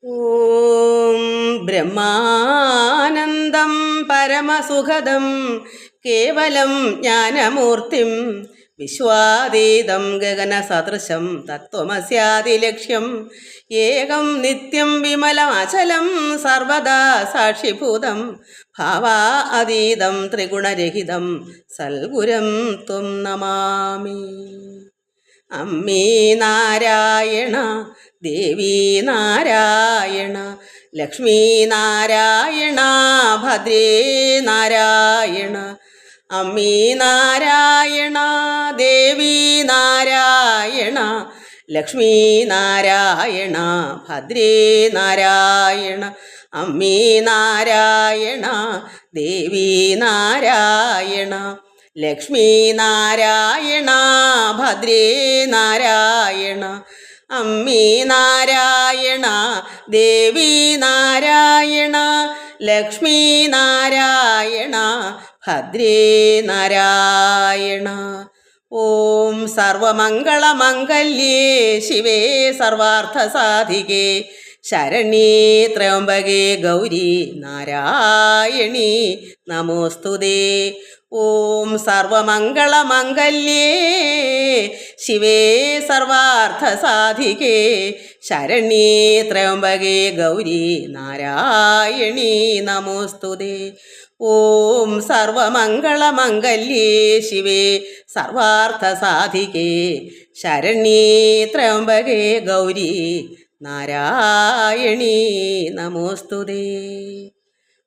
ഓം ബ്രഹ്മാനന്ദം പരമസുഖദം കേവലം ജ്ഞാനമൂർത്തിം വിശ്വാതീതം ഗഗനസദൃശം തത്വമസ്യാദിലക്ഷ്യം ഏകം നിത്യം വിമലമചലം സർവദാ സാക്ഷിഭൂതം ഭാവാതീതം ത്രിഗുണരഹിതം സൽഗുരം ത്വം നമാമി. അമ്മേ നാരായണ, ദേവീ നാരായണ, ലക്ഷ്മീ നാരായണ, ഭദ്രേ നാരായണ. അമ്മേ നാരായണ, ദേവീ നാരായണ, ലക്ഷ്മീ നാരായണ, ഭദ്രേ നാരായണ. അമ്മേ നാരായണ, ദേവീ നാരായണ, ലക്ഷ്മീ നാരായണ, ഭദ്രേ നാരായണ. അമ്മേ നാരായണ, ദേവീ നാരായണ, ലക്ഷ്മീ നാരായണ, ഭദ്രേ നാരായണ. ഓം സർവമംഗളമംഗല്യേ ശിവേ സർവാർത്ഥസാധികേ ശരണ്യേ ത്രയംബകേ ഗൗരി നാരായണീ നമോസ്തുതേ. ഓം സർവമംഗളമംഗല്യേ ശിവേ സർവാർത്ഥസാധികേ ശരണ്യേ ത്രയംബകേ ഗൗരി നാരായണീ നമോസ്തുതേ. ഓം സർവമംഗളമംഗല്യേ ശിവേ സർവാർത്ഥസാധികേ ശരണ്യേ ത്രയംബകേ ഗൗരി നാരായണീ നമോസ്തുതേ.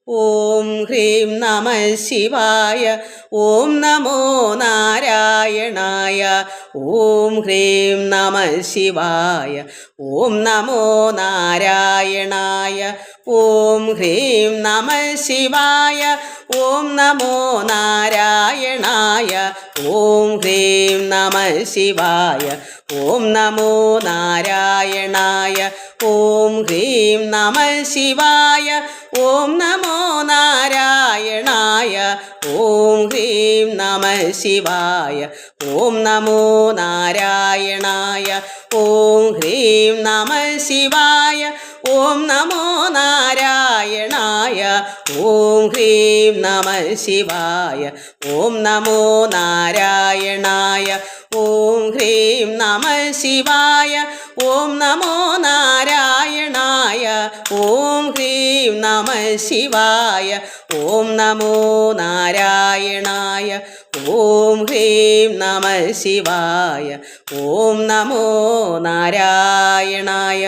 ഓം ഹ്രീം നമഃ ശിവായ. ഓം നമോ നാരായണായ. ഓം ഹ്രീം നമഃ ശിവായ. ഓം നമോ നാരായണായ. ഓം ഹ്രീം നമഃ ശിവായ. ഓം നമോ നാരായണായ. ഓം ഹ്രീം നമഃ ശിവായ. ഓം നമോ നാരായണായ. ഓം ഹ്രീം നമഃ ശിവായ. ഓം നമോ നാരായണായ. ഓം ഹ്രീം നമഃ ശിവായ. ഓം നമോ നാരായണായ. ഓം ഹ്രീം നമഃ ശിവായ. ഓം നമോ നാരായണായ. ഓം ഹ്രീം നമഃ ശിവായ. ഓം നമോ നാരായണായ. ഓം ഹ്രീം നമഃ ശിവായ. ഓം നമോ നാരായണായ. ഓം ഹ്രീം നമഃ ശിവായ. ഓം നമോ നാരായണായ. ഓം ഹ്രീം നമഃ ശിവായ. ഓം നമോ നാരായണായ.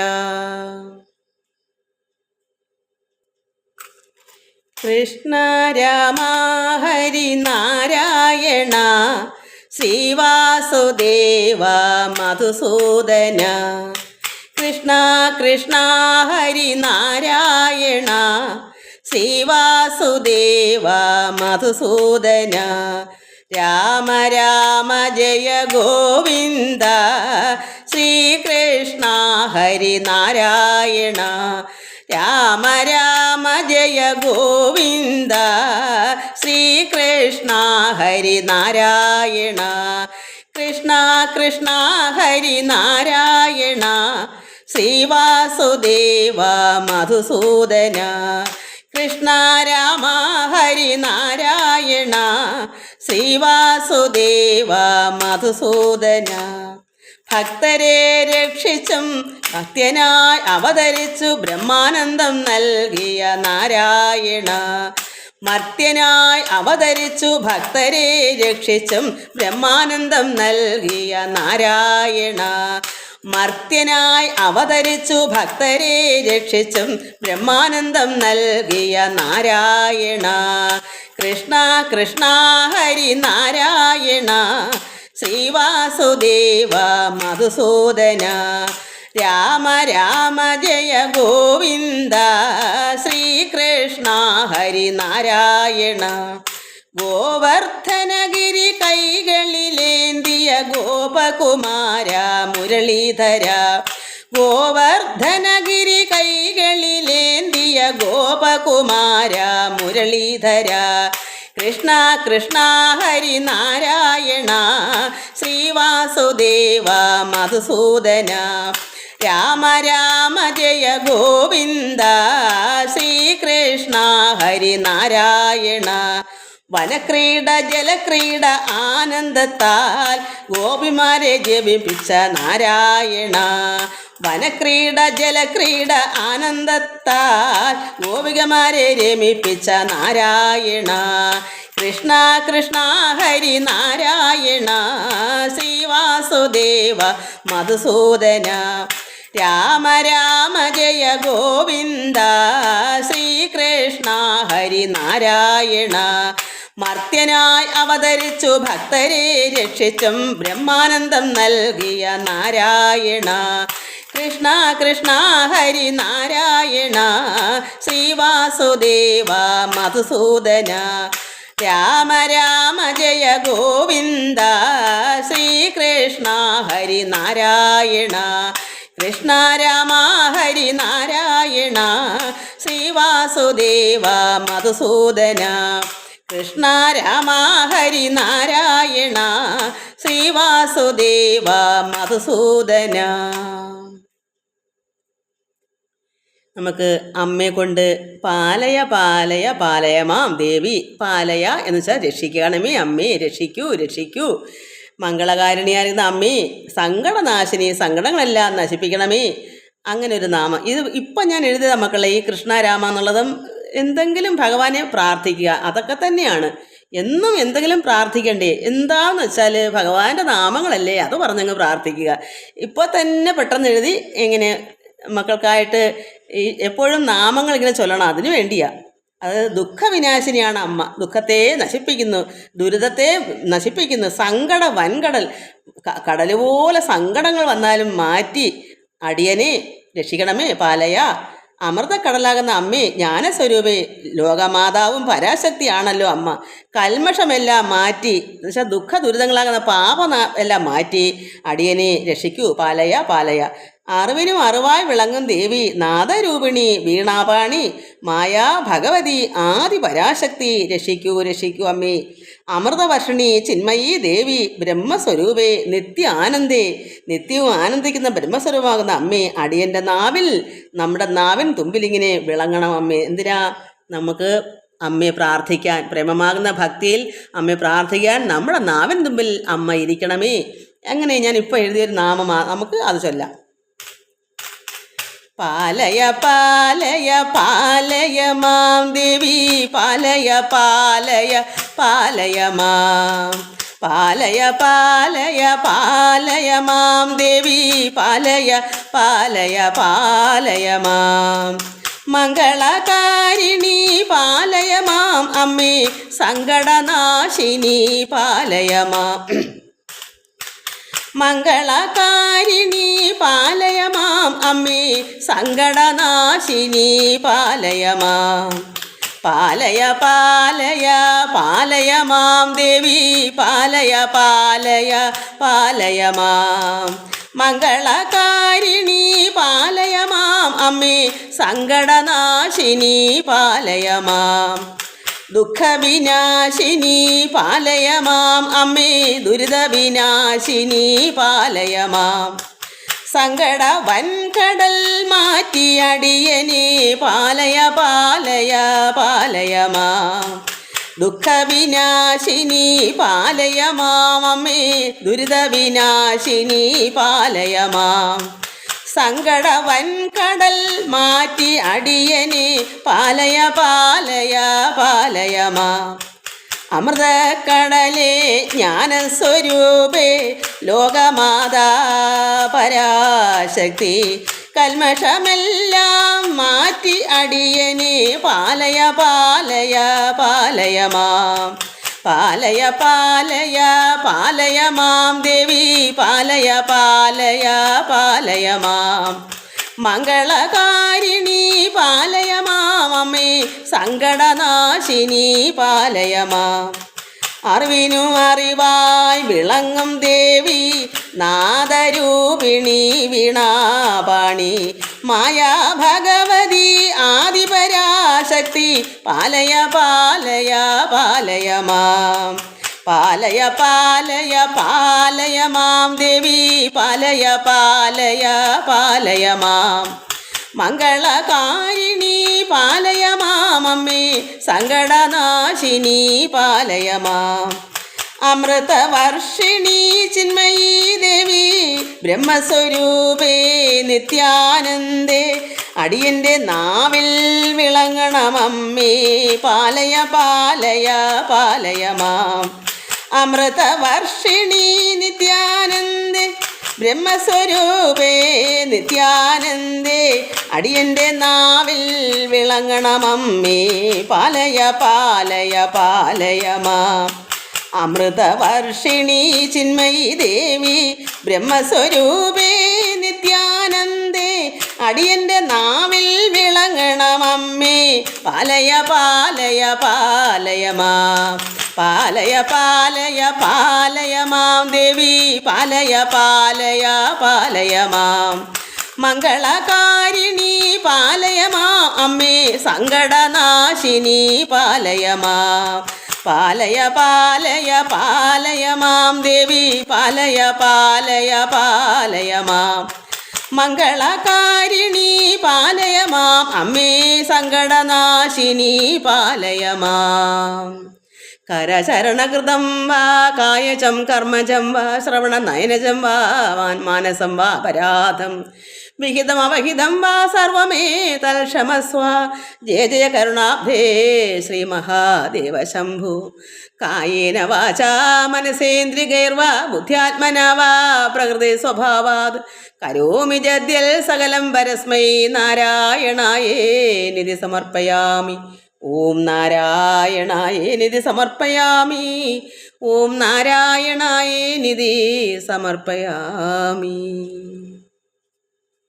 കൃഷ്ണ രാമ ഹരി നാരായണ ശ്രീവാസുദേവ മധുസൂദന. കൃഷ്ണ കൃഷ്ണ ഹരി നാരായണ ശ്രീവാസുദേവ മധുസൂദന. രാമ രാമ ജയ ഗോവിന്ദ ശ്രീകൃഷ്ണ ഹരി നാരായണ. രാമ രാമ ജയ ഗോവിന്ദ ശ്രീകൃഷ്ണ ഹരി നാരായണ. കൃഷ്ണ കൃഷ്ണ ഹരി നാരായണ ശ്രീവാസുദേവ മധുസൂദന. കൃഷ്ണ രാമ ഹരി നാരായണ ശ്രീവാസുദേവ മധുസൂദന. ഭക്തരെ രക്ഷിച്ചും ഭക്തനായി അവതരിച്ചു ബ്രഹ്മാനന്ദം നൽകിയ നാരായണ. മർത്യനായി അവതരിച്ചു ഭക്തരെ രക്ഷിച്ചും ബ്രഹ്മാനന്ദം നൽകിയ നാരായണ. മർത്യനായി അവതരിച്ചു ഭക്തരെ രക്ഷിച്ചും ബ്രഹ്മാനന്ദം നൽകിയ നാരായണ. കൃഷ്ണ കൃഷ്ണ ഹരി നാരായണ ശ്രീവാസുദേവ മധുസൂദന. രാമ രാമ ജയ ഗോവിന്ദ ശ്രീകൃഷ്ണ ഹരി നാരായണ. ഗോവർദ്ധനഗിരി കൈകളിലേന്തിയ ഗോപകുമാര മുരളീധര. ഗോവർദ്ധനഗിരി കൈകളിലേന്തിയ ഗോപകുമാര മുരളീധര. കൃഷ്ണ കൃഷ്ണ ഹരി നാരായണ ശ്രീവാസുദേവ മധുസൂദന. രാമ രാമ ജയ ഗോവിന്ദ ഹരിനാരായണ. വനക്രീഡ ജലക്രീഡ ആനന്ദത്താൽ ഗോപിമാരെ ജപിപ്പിച്ച നാരായണ. വനക്രീഡ ജലക്രീഡ ആനന്ദത്താൽ ഗോപികമാരെ രമിപ്പിച്ച നാരായണ. കൃഷ്ണ കൃഷ്ണ ഹരിനാരായണ. ശ്രീവാസുദേവ മധുസൂദന. രാമ രാമ ജയ ഗോവിന്ദ. ശ്രീകൃഷ്ണ ഹരിനാരായണ. മർത്യനായി അവതരിച്ചു ഭക്തരെ രക്ഷിച്ചും ബ്രഹ്മാനന്ദം നൽകിയ നാരായണ. കൃഷ്ണ കൃഷ്ണ ഹരിനാരായണ. ശ്രീവാസുദേവ മധുസൂദന. രാമ രാമ ജയ ഗോവിന്ദ. ശ്രീകൃഷ്ണ ഹരിനാരായണ. കൃഷ്ണ രാമ ഹരിനാരായണ. ശ്രീവാസുദേവ മധുസൂദന. കൃഷ്ണ രാമ ഹരിനാരായണ. ശ്രീവാസുദേവ മധുസൂദന. നമുക്ക് അമ്മയെ കൊണ്ട് പാലയ പാലയ പാലയമാം ദേവി. പാലയ എന്ന് വെച്ചാൽ രക്ഷിക്കണമേ അമ്മേ, രക്ഷിക്കൂ രക്ഷിക്കൂ. മംഗളകാരിണിയായിരുന്ന അമ്മേ, സങ്കടനാശിനി, സങ്കടങ്ങളെല്ലാം നശിപ്പിക്കണമേ. അങ്ങനെ ഒരു നാമം. ഇത് ഇപ്പം ഞാൻ എഴുതിയതാ മക്കളെ. ഈ കൃഷ്ണരാമ എന്നുള്ളതും എന്തെങ്കിലും ഭഗവാനെ പ്രാർത്ഥിക്കുക, അതൊക്കെ തന്നെയാണ്. എന്നും എന്തെങ്കിലും പ്രാർത്ഥിക്കണ്ടേ? എന്താന്ന് വെച്ചാൽ ഭഗവാന്റെ നാമങ്ങളല്ലേ, അത് പറഞ്ഞങ്ങ് പ്രാർത്ഥിക്കുക. ഇപ്പോൾ തന്നെ പെട്ടെന്ന് എഴുതി എങ്ങനെ മക്കൾക്കായിട്ട് ഈ എപ്പോഴും നാമങ്ങൾ ഇങ്ങനെ ചൊല്ലണം, അതിനു വേണ്ടിയാ. അത് ദുഃഖവിനാശിനിയാണ് അമ്മ. ദുഃഖത്തെ നശിപ്പിക്കുന്നു, ദുരിതത്തെ നശിപ്പിക്കുന്നു. സങ്കട വൻകടൽ, കടൽ പോലെ സങ്കടങ്ങൾ വന്നാലും മാറ്റി അടിയനെ രക്ഷിക്കണമേ പാലയ. അമൃതക്കടലാകുന്ന അമ്മേ, ജ്ഞാനസ്വരൂപേ, ലോകമാതാവും പരാശക്തിയാണല്ലോ അമ്മ. കൽമഷമെല്ലാം മാറ്റി, എന്നുവെച്ചാൽ ദുഃഖ ദുരിതങ്ങളാകുന്ന എല്ലാം മാറ്റി അടിയനെ രക്ഷിക്കൂ പാലയ പാലയ. അറിവിനും അറിവായി വിളങ്ങും ദേവി, നാദരൂപിണി, വീണാപാണി, മായാ ഭഗവതി, ആദി പരാശക്തി, രക്ഷിക്കൂ രക്ഷിക്കൂ അമ്മേ. അമൃതവർഷിണി, ചിന്മയീ ദേവി, ബ്രഹ്മസ്വരൂപേ, നിത്യ ആനന്ദേ, നിത്യവും ആനന്ദിക്കുന്ന ബ്രഹ്മസ്വരൂപമാകുന്ന അമ്മേ, അടിയൻ്റെ നാവിൽ, നമ്മുടെ നാവിൻ തുമ്പിലിങ്ങനെ വിളങ്ങണം അമ്മേ. എന്തിനാ? നമുക്ക് അമ്മയെ പ്രാർത്ഥിക്കാൻ, പ്രേമമാകുന്ന ഭക്തിയിൽ അമ്മയെ പ്രാർത്ഥിക്കാൻ നമ്മുടെ നാവിൻ തുമ്പിൽ അമ്മ ഇരിക്കണമേ. അങ്ങനെ ഞാൻ ഇപ്പോൾ എഴുതിയൊരു നാമമാണ്, നമുക്ക് അത് ചൊല്ലാം. പാലയ പാലയ പാലയ മാം ദേവി, പാലയ പാലയ പാലയ മാം. പാലയ പാലയ പാലയ മാം ദേവി, പാലയ പാലയ പാലയ മാം. മംഗളകാരിണി പാലയ മാം അമ്മേ, സങ്കടനാശിനി പാലയ മാം. മംഗളകാരിണി പാലയ മാം അമ്മേ, സങ്കടനാശിനി പാലയ മാം. പാലയ പാലയ പാലയ മാം ദേവി, പാലയ പാലയ പാലയ മാം. മംഗളകാരിണി പാലയ മാം അമ്മേ, സങ്കടനാശിനി പാലയ മാം. ദുഃഖവിനാശിനി പാലയ മാം അമ്മേ, ദുരിതവിനാശിനി പാലയ മാം. സങ്കട വൻകടൽ മാറ്റി അടിയനെ പാലയ പാലയ പാലയ മാം. ദുഃഖവിനാശിനി പാലയ മാം അമ്മേ, ദുരിതവിനാശിനി പാലയ മാം. സങ്കട വൻകടൽ മാറ്റി അടിയനെ പാലയ പാലയ പാലയ മാം. അമൃതക്കടലേ, ജ്ഞാനസ്വരൂപേ, ലോകമാതാ പരാശക്തി, കൽമഷമെല്ലാം മാറ്റി അടിയനെ പാലയ പാലയ പാലയ മാം. പാലയ പാലയ പാലയ മാം ദേവി, പാലയ പാലയ പാലയ മാം. മംഗളകാരിണി പാലയ മാം അമ്മേ, സങ്കടനാശിനി പാലയ മാം. അറിവിനും അറിവായി വിളങ്ങും ദേവി, നാദരൂപിണി, വീണാപാണി, മായാ ഭഗവതി, ആദിപരാശക്തി, പാലയ പാലയ പാലയ മാം. പാലയ പാലയ പാലയ മാം ദേവി, പാലയ പാലയ പാലയ മാം. മംഗളകാരിണി പാലയ മാമമ്മേ സങ്കടനാശിനി പാലയ മാം അമൃതവർഷിണി ചിന്മയീ ദേവി ബ്രഹ്മസ്വരൂപേ നിത്യാനന്ദേ അടിയൻ്റെ നാവിൽ വിളങ്ങണമമ്മേ പാലയ പാലയ പാലയ മാം അമൃതവർഷിണി നിത്യാനന്ദേ ബ്രഹ്മസ്വരൂപേ നിത്യാനന്ദേ അടിയൻ്റെ നാവിൽ വിളങ്ങണമമ്മേ പാലയ പാലയ പാലയ മാം അമൃതവർഷിണി ചിന്മയീ ദേവി ബ്രഹ്മസ്വരൂപേ നിത്യാനന്ദേ അടിയൻ്റെ നാവിൽ വിളങ്ങണമമ്മേ പാലയ പാലയ പാലയ മാം പാലയ പാലയ പാലയ മാം ദേവി പാലയ പാലയ പാലയ മാം മംഗളകാരിണി പാലയ മാം അമ്മേ സങ്കടനാശിനി പാലയ മാം പാലയ പാലയ പാലയ മാം ദേവി പാലയ പാലയ പാലയ മാം മംഗളകാരിണി പാലയ മാം അമ്മേ സങ്കടനാശിനി പാലയ മാം കരചരണകൃതം വാ കായചം കർമ്മജം വാ ശ്രവണ നയനജം വാ മാനസം വാ അപരാധം വിഹിതം അവഹിതം വാ സർവമേ തൽക്ഷമസ്വ ജയ ജയ കരുണാബ്ധേ ശ്രീ മഹാദേവ ശംഭു കായേന വാചാ മനസേന്ദ്രിയൈർവാ ബുദ്ധ്യാത്മനാ വാ പ്രകൃതി സ്വഭാവാത് കരോമി ജദ്യൽ സകലം പരസ്മൈ നാരായണായേനിധി സമർപ്പയാമി ഓം നാരായണായേനിധി സമർപ്പയാമി ഓം നാരായണായേനിധി സമർപ്പയാമി.